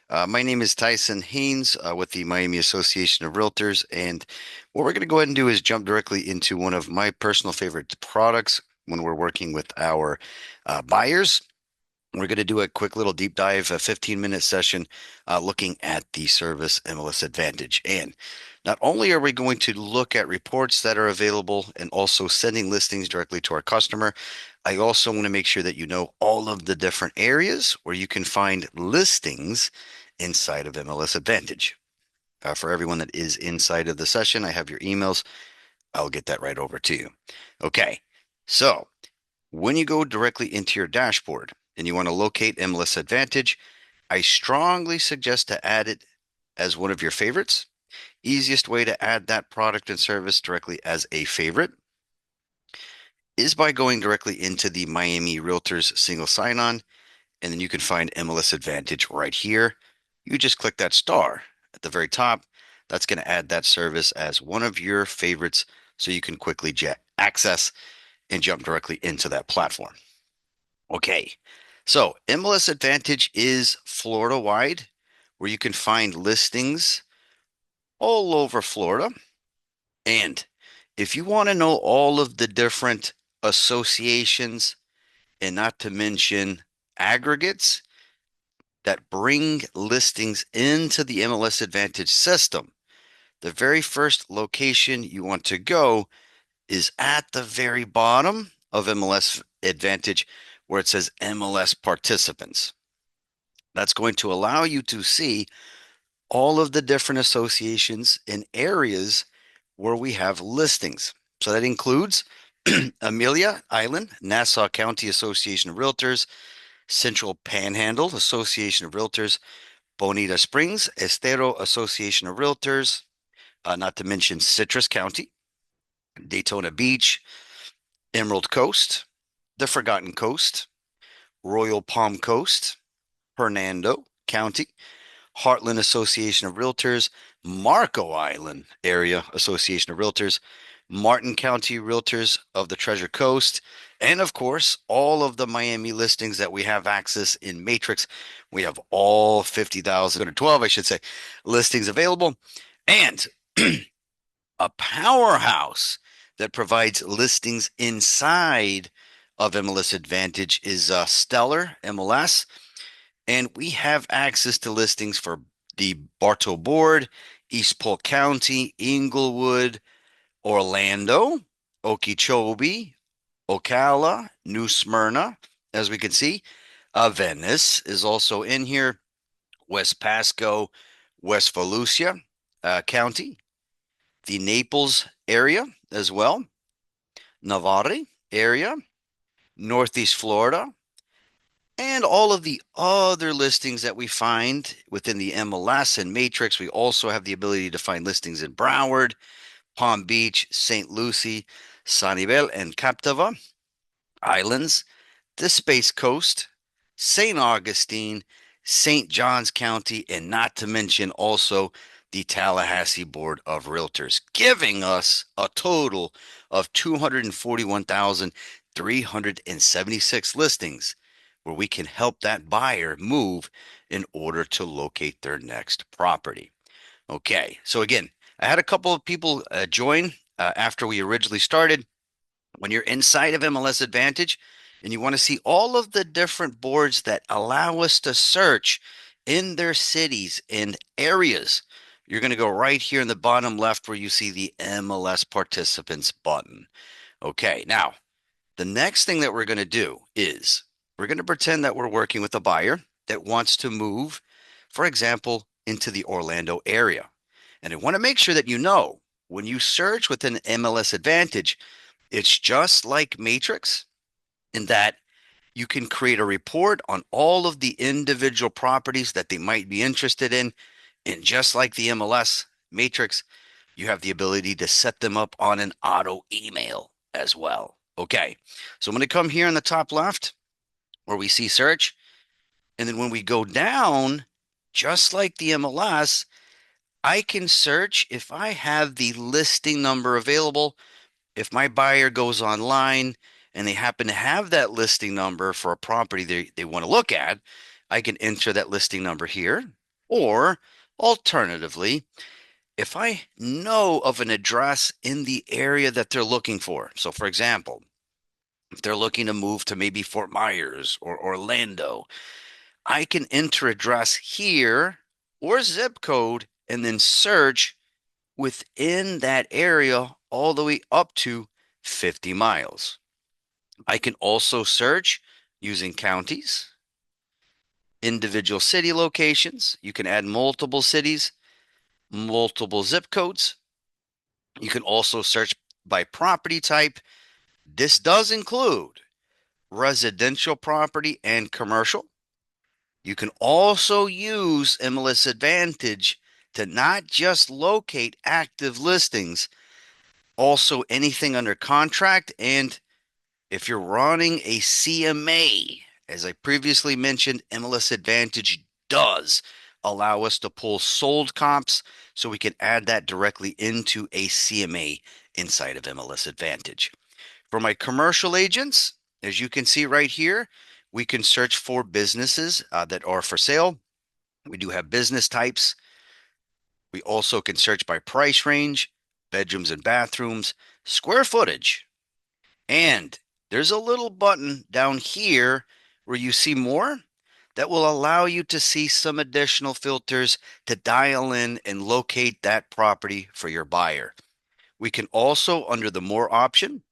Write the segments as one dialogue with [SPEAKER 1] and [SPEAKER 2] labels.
[SPEAKER 1] My name is Tyson Haynes with the Miami Association of Realtors, and what we're going to go ahead and do is jump directly into one of my personal favorite products when we're working with our buyers. We're going to do a quick little deep dive, a 15-minute session looking at the service MLS Advantage. And not only are we going to look at reports that are available and also sending listings directly to our customer, I also want to make sure that you know all of the different areas where you can find listings inside of MLS Advantage. For everyone that is inside of the session, I have your emails. I'll get that right over to you. Okay, so when you go directly into your dashboard and you want to locate MLS Advantage, I strongly suggest to add it as one of your favorites. Easiest way to add that product and service directly as a favorite is by going directly into the Miami Realtors single sign-on, and then you can find MLS Advantage right here. You just click that star at the very top. That's going to add that service as one of your favorites so you can quickly access and jump directly into that platform. Okay, so MLS Advantage is Florida wide, where you can find listings all over Florida. And if you want to know all of the different associations and not to mention aggregates that bring listings into the MLS Advantage system, the very first location you want to go is at the very bottom of MLS Advantage where it says MLS participants. That's going to allow you to see all of the different associations and areas where we have listings. So that includes Amelia Island, Nassau County Association of Realtors, Central Panhandle Association of Realtors, Bonita Springs, Estero Association of Realtors, not to mention Citrus County, Daytona Beach, Emerald Coast, the Forgotten Coast, Royal Palm Coast, Hernando County, Heartland Association of Realtors, Marco Island Area Association of Realtors, Martin County Realtors of the Treasure Coast, and of course, all of the Miami listings that we have access in Matrix. We have all 50,012, I should say, listings available. And a powerhouse that provides listings inside of MLS Advantage is Stellar MLS. And we have access to listings for the Bartow Board, East Polk County, Inglewood, Orlando, Okeechobee, Ocala, New Smyrna, as we can see. Venice is also in here, West Pasco, West Volusia County, the Naples area as well, Navarre area, Northeast Florida, and all of the other listings that we find within the MLS and Matrix. We also have the ability to find listings in Broward, Palm Beach, St. Lucie, Sanibel, and Captiva Islands, the Space Coast, St. Augustine, St. Johns County, and not to mention also the Tallahassee Board of Realtors, giving us a total of 241,376 listings where we can help that buyer move in order to locate their next property. Okay, so again, I had a couple of people join after we originally started. When you're inside of MLS Advantage and you want to see all of the different boards that allow us to search in their cities and areas, you're going to go right here in the bottom left where you see the MLS participants button. Okay, now the next thing that we're going to do is we're going to pretend that we're working with a buyer that wants to move, for example, into the Orlando area. And I want to make sure that you know when you search within MLS Advantage, it's just like Matrix in that you can create a report on all of the individual properties that they might be interested in. And just like the MLS Matrix, you have the ability to set them up on an auto email as well. Okay, so I'm going to come here in the top left where we see search. And then when we go down, just like the MLS, I can search if I have the listing number available. If my buyer goes online and they happen to have that listing number for a property they want to look at, I can enter that listing number here. Or alternatively, if I know of an address in the area that they're looking for. So, for example, if they're looking to move to maybe Fort Myers or Orlando, I can enter address here or zip code and then search within that area all the way up to 50 miles. I can also search using counties, individual city locations. You can add multiple cities, multiple zip codes. You can also search by property type. This does include residential property and commercial. You can also use MLS Advantage to not just locate active listings, also anything under contract. And if you're running a CMA, as I previously mentioned, MLS Advantage does allow us to pull sold comps, so we can add that directly into a CMA inside of MLS Advantage. For my commercial agents, as you can see right here, we can search for businesses that are for sale. We do have business types. We also can search by price range, bedrooms and bathrooms, square footage, and there's a little button down here where you see more that will allow you to see some additional filters to dial in and locate that property for your buyer. We can also, under the more option,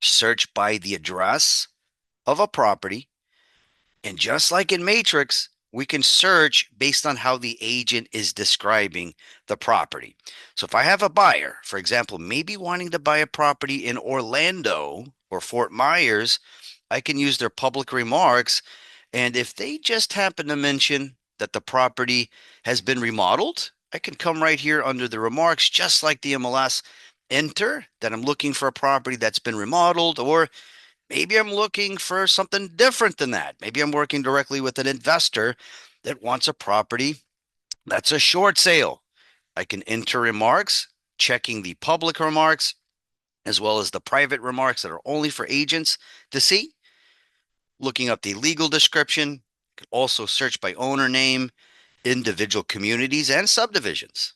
[SPEAKER 1] search by the address of a property. And just like in Matrix, we can search based on how the agent is describing the property. So if I have a buyer, for example, maybe wanting to buy a property in Orlando or Fort Myers, I can use their public remarks. And if they just happen to mention that the property has been remodeled, I can come right here under the remarks, just like the MLS, enter that I'm looking for a property that's been remodeled, or maybe I'm looking for something different than that. Maybe I'm working directly with an investor that wants a property that's a short sale. I can enter remarks, checking the public remarks as well as the private remarks that are only for agents to see, looking up the legal description, also search by owner name, individual communities, and subdivisions.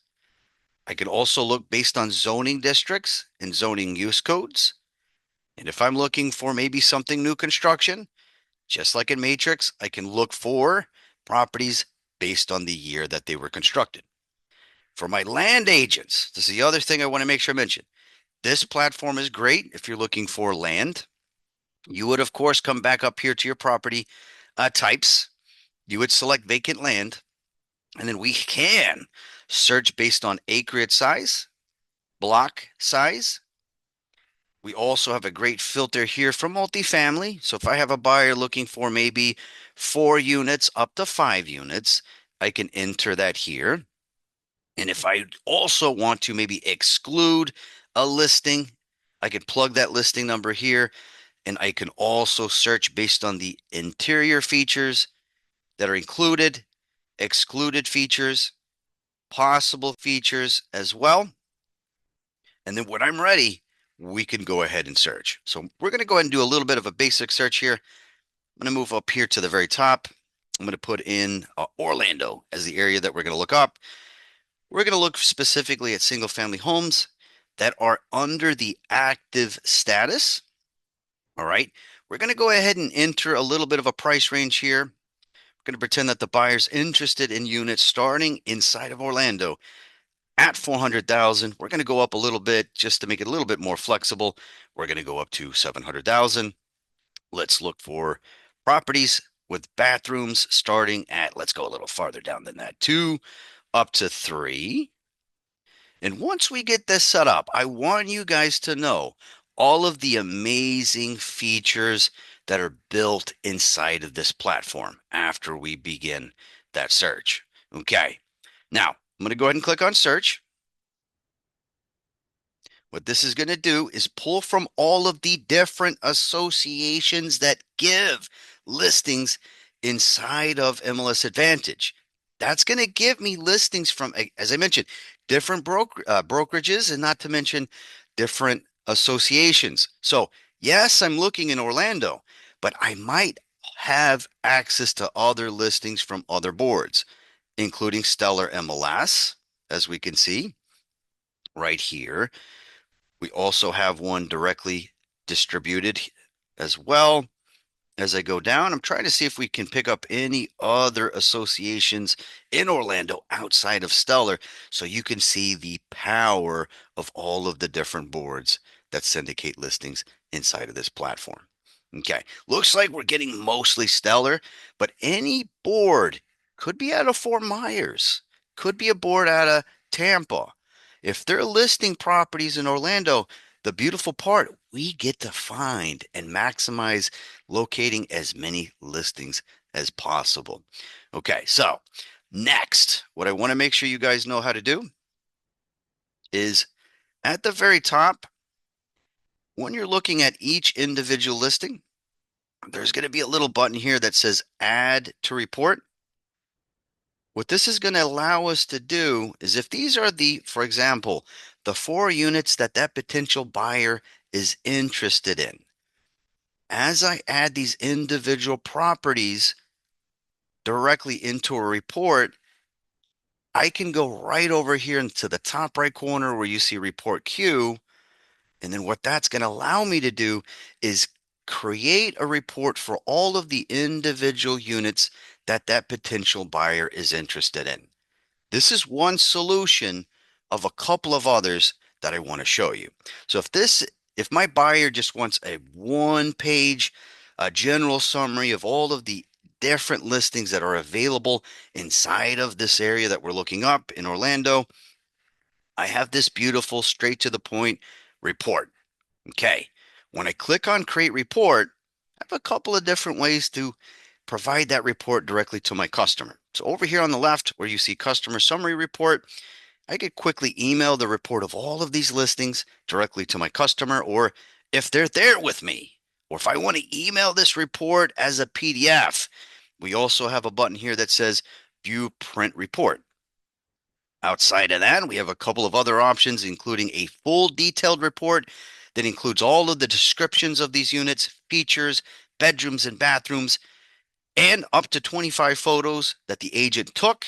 [SPEAKER 1] I can also look based on zoning districts and zoning use codes. And if I'm looking for maybe something new construction, just like in Matrix, I can look for properties based on the year that they were constructed. For my land agents, this is the other thing I want to make sure I mention. This platform is great if you're looking for land. You would, of course, come back up here to your property types. You would select vacant land, and then we can search based on acreage size, block size. We also have a great filter here for multifamily. So if I have a buyer looking for maybe 4 units up to 5 units, I can enter that here. And if I also want to maybe exclude a listing, I can plug that listing number here, and I can also search based on the interior features that are included, excluded features, possible features as well. And then when I'm ready, we can go ahead and search. So we're going to go ahead and do a little bit of a basic search here. I'm going to move up here to the very top. I'm going to put in Orlando as the area that we're going to look up. We're going to look specifically at single family homes that are under the active status. All right. We're going to go ahead and enter a little bit of a price range here. We're going to pretend that the buyer's interested in units starting inside of Orlando at 400,000. We're going to go up a little bit just to make it a little bit more flexible. We're going to go up to 700,000. Let's look for properties with bathrooms starting at, let's go a little farther down than that, 2 up to 3. And once we get this set up, I want you guys to know all of the amazing features that are built inside of this platform after we begin that search. Okay. Now, I'm going to go ahead and click on search. What this is going to do is pull from all of the different associations that give listings inside of MLS Advantage. That's going to give me listings from, as I mentioned, different brokerages, and not to mention different associations. So, yes, I'm looking in Orlando, but I might have access to other listings from other boards. including Stellar MLS, as we can see right here. We also have one directly distributed as well. As I go down, I'm trying to see if we can pick up any other associations in Orlando outside of Stellar so you can see the power of all of the different boards that syndicate listings inside of this platform. Okay, looks like we're getting mostly Stellar, but any board could be out of Fort Myers, could be a board out of Tampa. If they're listing properties in Orlando, the beautiful part, we get to find and maximize locating as many listings as possible. Okay, so next, what I want to make sure you guys know how to do is at the very top, when you're looking at each individual listing, there's going to be a little button here that says add to report. What this is going to allow us to do is if these are for example, the 4 units that that potential buyer is interested in, as I add these individual properties directly into a report, I can go right over here into the top right corner where you see report queue. And then what that's going to allow me to do is create a report for all of the individual units that that potential buyer is interested in. This is one solution of a couple of others that I want to show you. So if my buyer just wants a one-page general summary of all of the different listings that are available inside of this area that we're looking up in Orlando, I have this beautiful straight to the point report. Okay. When I click on create report, I have a couple of different ways to provide that report directly to my customer. So over here on the left where you see customer summary report, I could quickly email the report of all of these listings directly to my customer, or if they're there with me, or if I want to email this report as a PDF, we also have a button here that says view print report. Outside of that, we have a couple of other options, including a full detailed report that includes all of the descriptions of these units, features, bedrooms and bathrooms, and up to 25 photos that the agent took.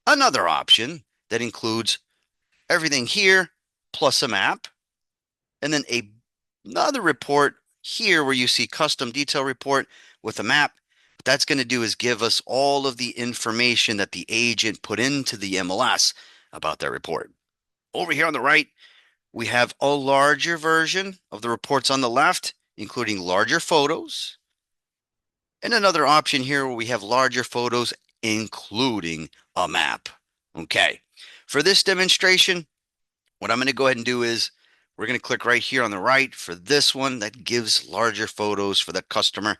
[SPEAKER 1] Another option that includes everything here plus a map, and then another report here where you see custom detail report with a map. What that's going to do is give us all of the information that the agent put into the MLS about that report. Over here on the right, we have a larger version of the reports on the left, including larger photos, and another option here where we have larger photos, including a map. Okay, for this demonstration, what I'm going to go ahead and do is we're going to click right here on the right for this one that gives larger photos for the customer.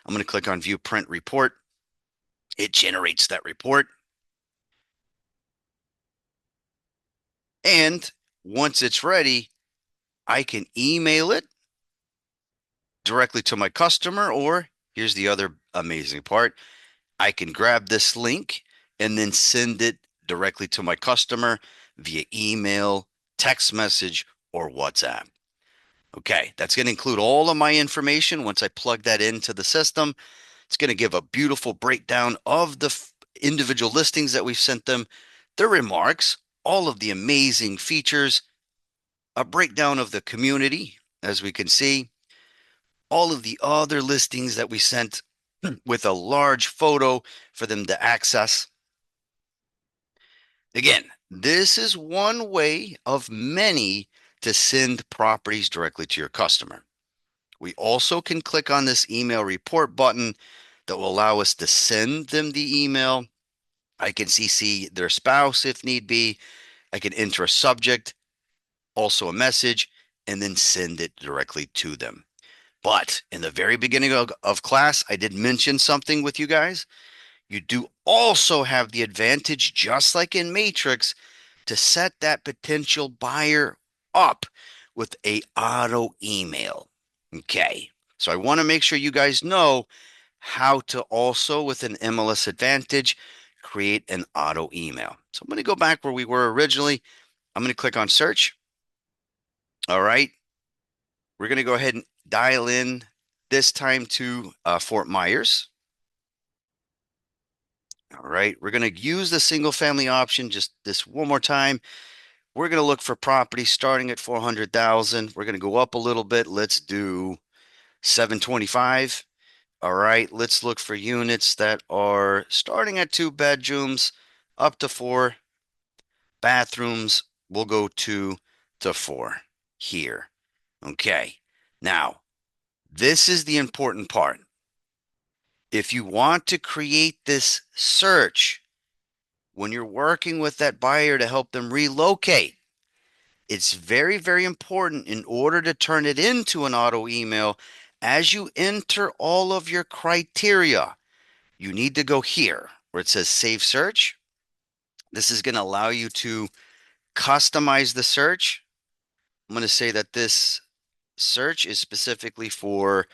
[SPEAKER 1] I'm going to click on view print report. It generates that report. And once it's ready, I can email it directly to my customer, or here's the other amazing part. I can grab this link and then send it directly to my customer via email, text message, or WhatsApp. Okay, that's going to include all of my information. Once I plug that into the system, it's going to give a beautiful breakdown of the individual listings that we've sent them, their remarks, all of the amazing features, a breakdown of the community, as we can see, all of the other listings that we sent with a large photo for them to access. Again, this is one way of many to send properties directly to your customer. We also can click on this email report button that will allow us to send them the email. I can CC their spouse if need be. I can enter a subject, also a message, and then send it directly to them. But in the very beginning of class, I did mention something with you guys. You do also have the advantage, just like in Matrix, to set that potential buyer up with a auto email. Okay. So I want to make sure you guys know how to also, with an MLS Advantage, create an auto email. So I'm going to go back where we were originally. I'm going to click on search. All right. We're going to go ahead and dial in this time to Fort Myers. All right, we're going to use the single family option just this one more time. We're going to look for property starting at 400,000. We're going to go up a little bit. Let's do 725. All right, let's look for units that are starting at 2 bedrooms up to 4 bathrooms. We'll go 2 to 4 here. Okay. Now, this is the important part. If you want to create this search when you're working with that buyer to help them relocate, it's very, very important in order to turn it into an auto email. As you enter all of your criteria, you need to go here where it says save search. This is going to allow you to customize the search. I'm going to say that this search is specifically for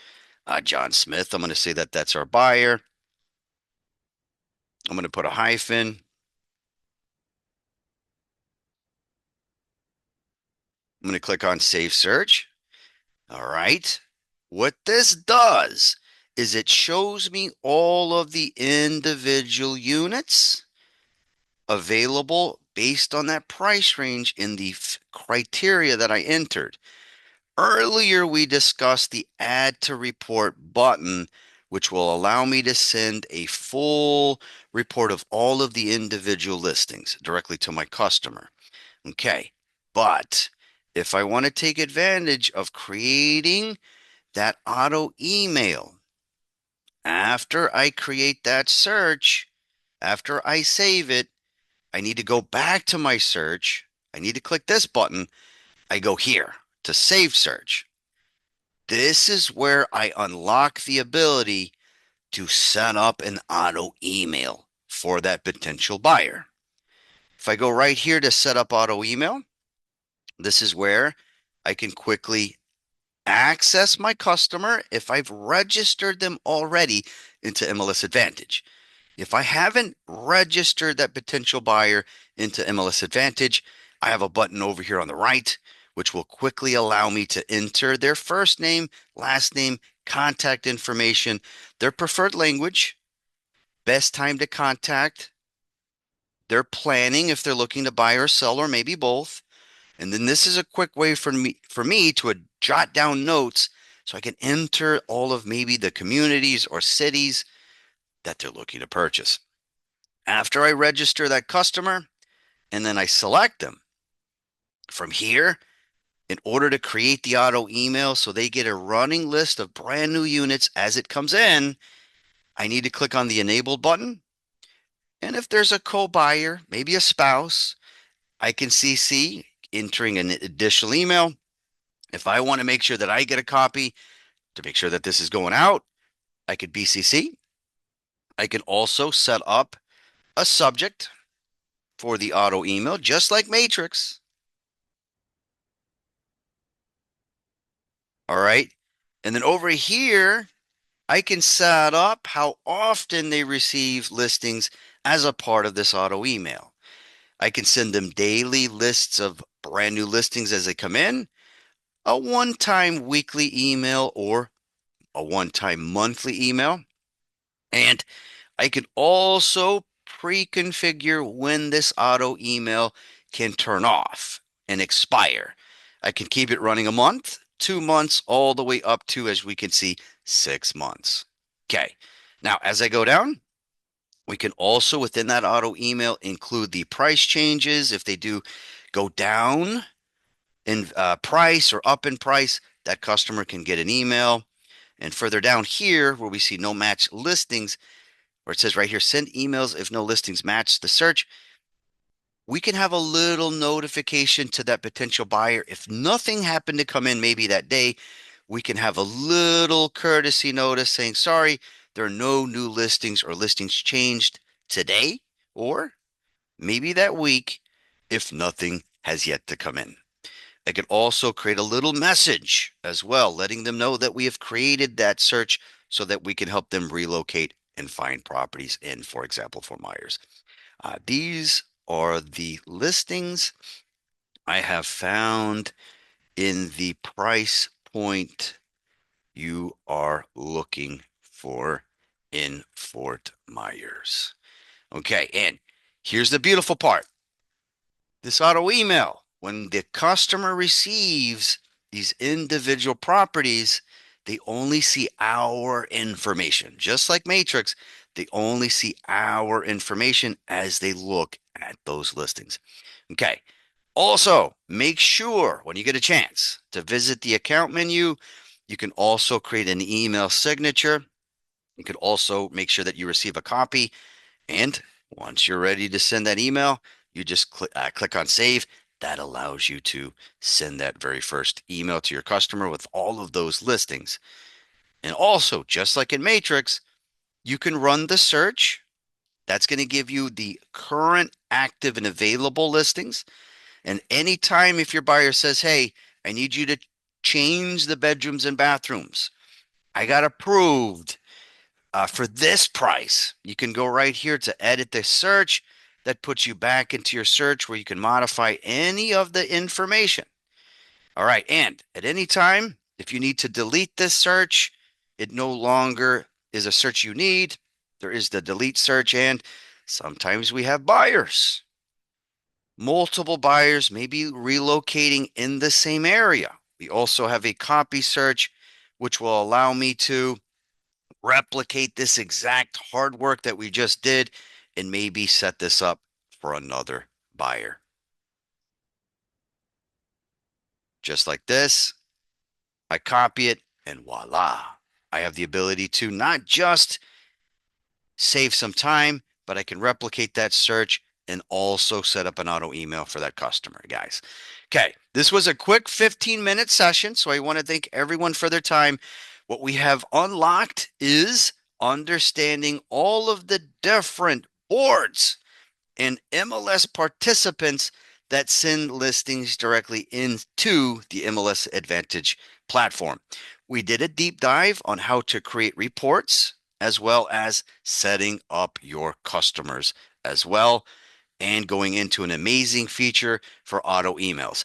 [SPEAKER 1] John Smith. I'm going to say that that's our buyer. I'm going to put a hyphen. I'm going to click on save search. All right. What this does is it shows me all of the individual units available based on that price range in the criteria that I entered. Earlier, we discussed the add to report button, which will allow me to send a full report of all of the individual listings directly to my customer. Okay, but if I want to take advantage of creating that auto email, after I create that search, after I save it, I need to go back to my search. I need to click this button. I go here to save search. This is where I unlock the ability to set up an auto email for that potential buyer. If I go right here to set up auto email, this is where I can quickly access my customer if I've registered them already into MLS Advantage. If I haven't registered that potential buyer into MLS Advantage, I have a button over here on the right, which will quickly allow me to enter their first name, last name, contact information, their preferred language, best time to contact, their planning if they're looking to buy or sell or maybe both. And then this is a quick way for me to jot down notes so I can enter all of maybe the communities or cities that they're looking to purchase. After I register that customer and then I select them from here, in order to create the auto email so they get a running list of brand new units as it comes in, I need to click on the enabled button. And if there's a co-buyer, maybe a spouse, I can CC entering an additional email. If I want to make sure that I get a copy to make sure that this is going out, I could BCC. I can also set up a subject for the auto email, just like Matrix. All right. And then over here, I can set up how often they receive listings as a part of this auto email. I can send them daily lists of brand new listings as they come in, a one-time weekly email, or a one-time monthly email. And I can also pre-configure when this auto email can turn off and expire. I can keep it running a month, 2 months, all the way up to, as we can see, 6 months. Okay. Now, as I go down, we can also, within that auto email, include the price changes. If they do go down in price or up in price, that customer can get an email. And further down here, where we see no match listings, where it says right here, send emails if no listings match the search, we can have a little notification to that potential buyer. If nothing happened to come in maybe that day, we can have a little courtesy notice saying, sorry, there are no new listings or listings changed today or maybe that week if nothing has yet to come in. I can also create a little message as well, letting them know that we have created that search so that we can help them relocate and find properties in, for example, Fort Myers. These are the listings I have found in the price point you are looking for in Fort Myers. Okay, and here's the beautiful part. This auto email, when the customer receives these individual properties, they only see our information. Just like Matrix, they only see our information as they look at those listings. Okay. Also, make sure when you get a chance to visit the account menu, you can also create an email signature. You could also make sure that you receive a copy. And once you're ready to send that email, you just click on save. That allows you to send that very first email to your customer with all of those listings. And also, just like in Matrix, you can run the search. That's going to give you the current active and available listings. And anytime if your buyer says, hey, I need you to change the bedrooms and bathrooms, I got approved for this price, you can go right here to edit the search. That puts you back into your search where you can modify any of the information. All right. And at any time, if you need to delete this search, it no longer is a search you need. There is the delete search. And sometimes we have buyers, multiple buyers, maybe relocating in the same area. We also have a copy search, which will allow me to replicate this exact hard work that we just did and maybe set this up for another buyer. Just like this, I copy it and voila. I have the ability to not just save some time, but I can replicate that search and also set up an auto email for that customer, guys. Okay, this was a quick 15-minute session, so I want to thank everyone for their time. What we have unlocked is understanding all of the different boards and MLS participants that send listings directly into the MLS Advantage platform. We did a deep dive on how to create reports as well as setting up your customers as well and going into an amazing feature for auto emails.